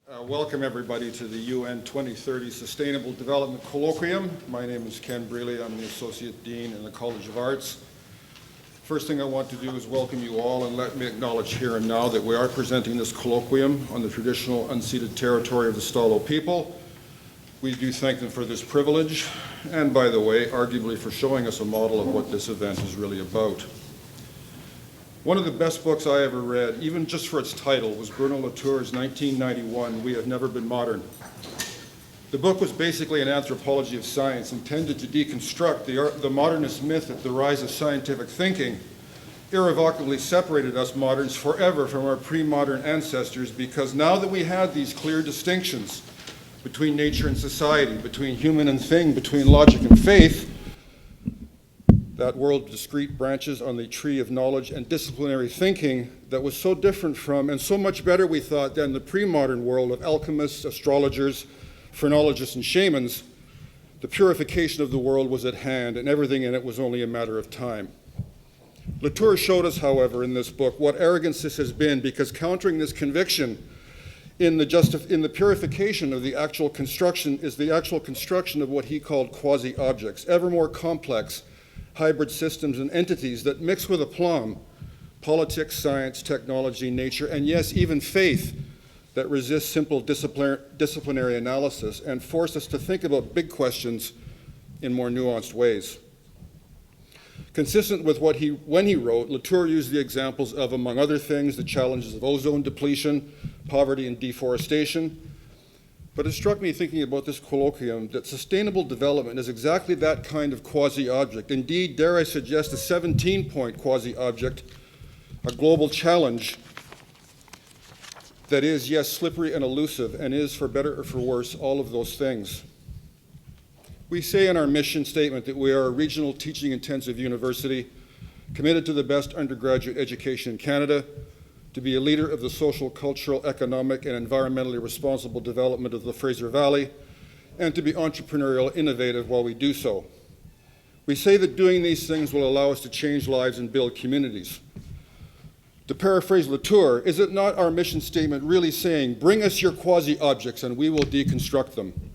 Welcome everybody to the UN 2030 Sustainable Development Colloquium. My name is Ken Brealey. I'm the Associate Dean in the College of Arts. First thing I want to do is welcome you all and let me acknowledge here and now that we are presenting this colloquium on the traditional unceded territory of the Stalo people. We do thank them for this privilege and, by the way, arguably for showing us a model of what this event is really about. One of the best books I ever read, even just for its title, was Bruno Latour's 1991, We Have Never Been Modern. The book was basically an anthropology of science intended to deconstruct the modernist myth that the rise of scientific thinking irrevocably separated us moderns forever from our pre-modern ancestors, because now that we had these clear distinctions between nature and society, between human and thing, between logic and faith, that world of discrete branches on the tree of knowledge and disciplinary thinking that was so different from and so much better, we thought, than the pre-modern world of alchemists, astrologers, phrenologists, and shamans, the purification of the world was at hand and everything in it was only a matter of time. Latour showed us, however, in this book what arrogance this has been, because countering this conviction in the purification of the actual construction is the actual construction of what he called quasi-objects, ever more complex hybrid systems and entities that mix with aplomb politics, science, technology, nature, and yes, even faith that resists simple disciplinary analysis and force us to think about big questions in more nuanced ways. Consistent with when he wrote, Latour used the examples of, among other things, the challenges of ozone depletion, poverty, and deforestation. But it struck me thinking about this colloquium that sustainable development is exactly that kind of quasi-object. Indeed, dare I suggest, a 17-point quasi-object, a global challenge that is, yes, slippery and elusive, and is, for better or for worse, all of those things. We say in our mission statement that we are a regional teaching-intensive university committed to the best undergraduate education in Canada, to be a leader of the social, cultural, economic, and environmentally responsible development of the Fraser Valley, and to be entrepreneurial, innovative while we do so. We say that doing these things will allow us to change lives and build communities. To paraphrase Latour, is it not our mission statement really saying, bring us your quasi-objects and we will deconstruct them?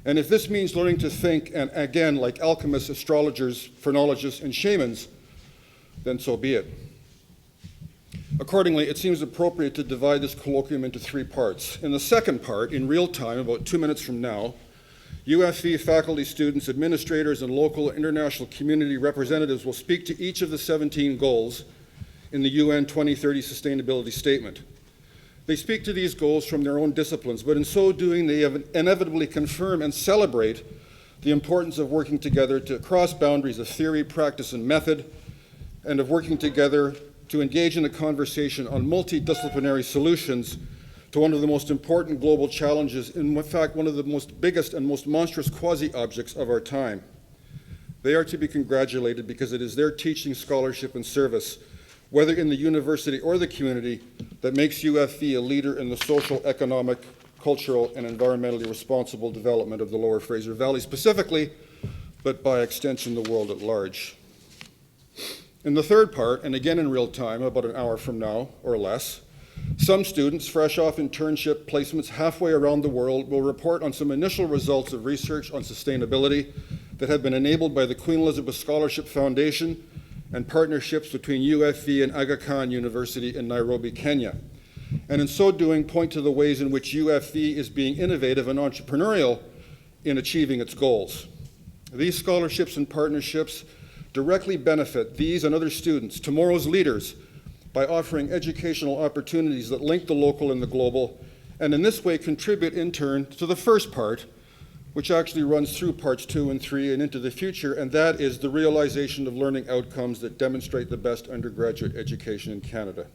And if this means learning to think, and again, like alchemists, astrologers, phrenologists, and shamans, then so be it. Accordingly, it seems appropriate to divide this colloquium into three parts. In the second part, in real time, about 2 minutes from now, UFV faculty, students, administrators, and local and international community representatives will speak to each of the 17 goals in the UN 2030 Sustainability Statement. They speak to these goals from their own disciplines, but in so doing, they inevitably confirm and celebrate the importance of working together to cross boundaries of theory, practice, and method, and of working together to engage in a conversation on multidisciplinary solutions to one of the most important global challenges, in fact, one of the most biggest and most monstrous quasi-objects of our time. They are to be congratulated because it is their teaching, scholarship, and service, whether in the university or the community, that makes UFV a leader in the social, economic, cultural, and environmentally responsible development of the Lower Fraser Valley specifically, but by extension the world at large. In the third part, and again in real time, about an hour from now or less, some students, fresh off internship placements halfway around the world, will report on some initial results of research on sustainability that have been enabled by the Queen Elizabeth Scholarship Foundation and partnerships between UFV and Aga Khan University in Nairobi, Kenya. And in so doing, point to the ways in which UFV is being innovative and entrepreneurial in achieving its goals. These scholarships and partnerships directly benefit these and other students, tomorrow's leaders, by offering educational opportunities that link the local and the global, and in this way contribute in turn to the first part, which actually runs through parts 2 and 3 and into the future, and that is the realization of learning outcomes that demonstrate the best undergraduate education in Canada.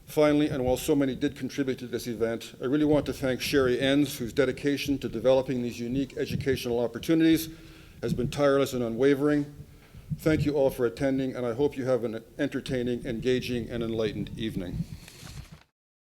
Finally, and while so many did contribute to this event, I really want to thank Sherry Enns, whose dedication to developing these unique educational opportunities has been tireless and unwavering. Thank you all for attending, and I hope you have an entertaining, engaging, and enlightened evening.